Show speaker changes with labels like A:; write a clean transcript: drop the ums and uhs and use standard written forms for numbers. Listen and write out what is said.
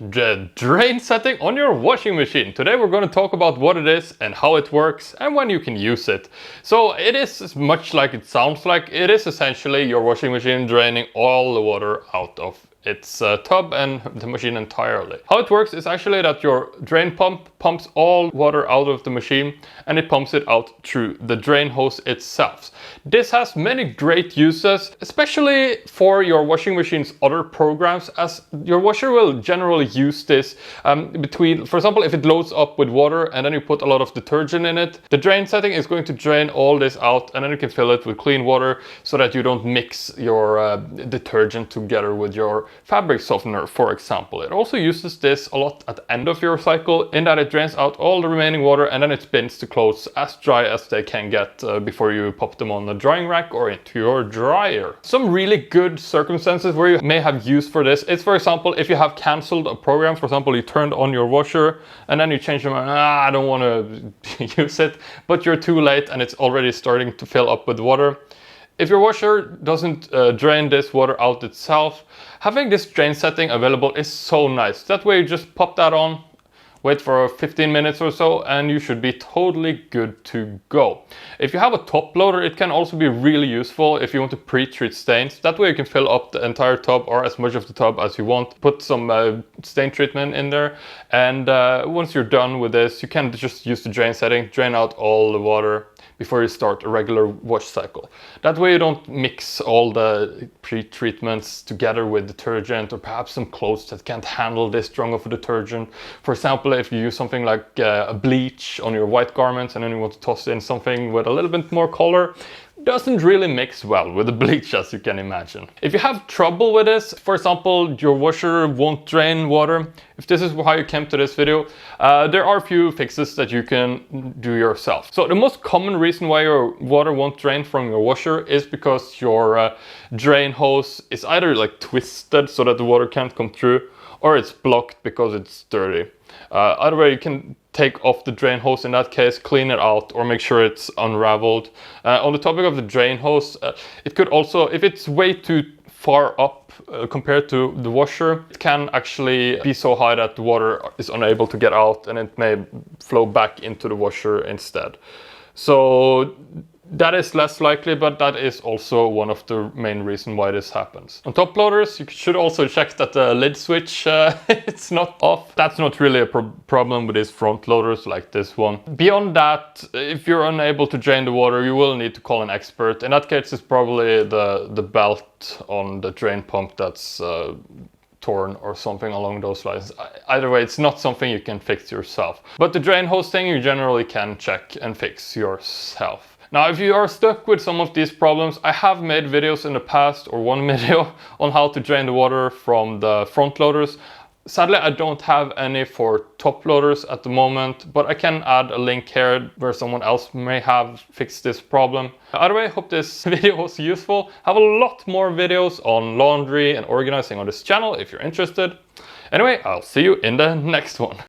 A: The drain setting on your washing machine. Today we're going to talk about what it is and how it works and when you can use it. So it is much like it sounds like. It is essentially your washing machine draining all the water out of its tub and the machine entirely. How it works is actually that your drain pump pumps all water out of the machine and it pumps it out through the drain hose itself. This has many great uses, especially for your washing machine's other programs, as your washer will generally use this for example, if it loads up with water and then you put a lot of detergent in it, the drain setting is going to drain all this out and then you can fill it with clean water so that you don't mix your detergent together with your fabric softener, for example. It also uses this a lot at the end of your cycle in that it drains out all the remaining water and then it spins the clothes as dry as they can get before you pop them on the drying rack or into your dryer. Some really good circumstances where you may have use for this is, for example, if you have cancelled a program. For example, you turned on your washer and then you change your mind, I don't want to use it, but you're too late and it's already starting to fill up with water. If your washer doesn't drain this water out itself, having this drain setting available is so nice. That way you just pop that on, wait for 15 minutes or so, and you should be totally good to go. If you have a top loader, it can also be really useful if you want to pre-treat stains. That way you can fill up the entire tub or as much of the tub as you want. Put some stain treatment in there, and once you're done with this, you can just use the drain setting, drain out all the water before you start a regular wash cycle. That way you don't mix all the pre-treatments together with detergent or perhaps some clothes that can't handle this strong of a detergent. For example, if you use something like a bleach on your white garments and then you want to toss in something with a little bit more color, doesn't really mix well with the bleach, as you can imagine. If you have trouble with this, for example, your washer won't drain water, if this is how you came to this video, there are a few fixes that you can do yourself. So the most common reason why your water won't drain from your washer is because your drain hose is either like twisted so that the water can't come through, or it's blocked because it's dirty. Either way, you can take off the drain hose in that case, clean it out, or make sure it's unraveled. On the topic of the drain hose, it could also, if it's way too far up compared to the washer, it can actually be so high that the water is unable to get out and it may flow back into the washer instead. So that is less likely, but that is also one of the main reasons why this happens. On top loaders, you should also check that the lid switch it's not off. That's not really a problem with these front loaders like this one. Beyond that, if you're unable to drain the water, you will need to call an expert. In that case, it's probably the belt on the drain pump that's torn or something along those lines. Either way, it's not something you can fix yourself. But the drain hose thing, you generally can check and fix yourself. Now, if you are stuck with some of these problems, I have made videos in the past, or one video, on how to drain the water from the front loaders. Sadly, I don't have any for top loaders at the moment, but I can add a link here where someone else may have fixed this problem. Either way, I hope this video was useful. I have a lot more videos on laundry and organizing on this channel if you're interested. Anyway, I'll see you in the next one.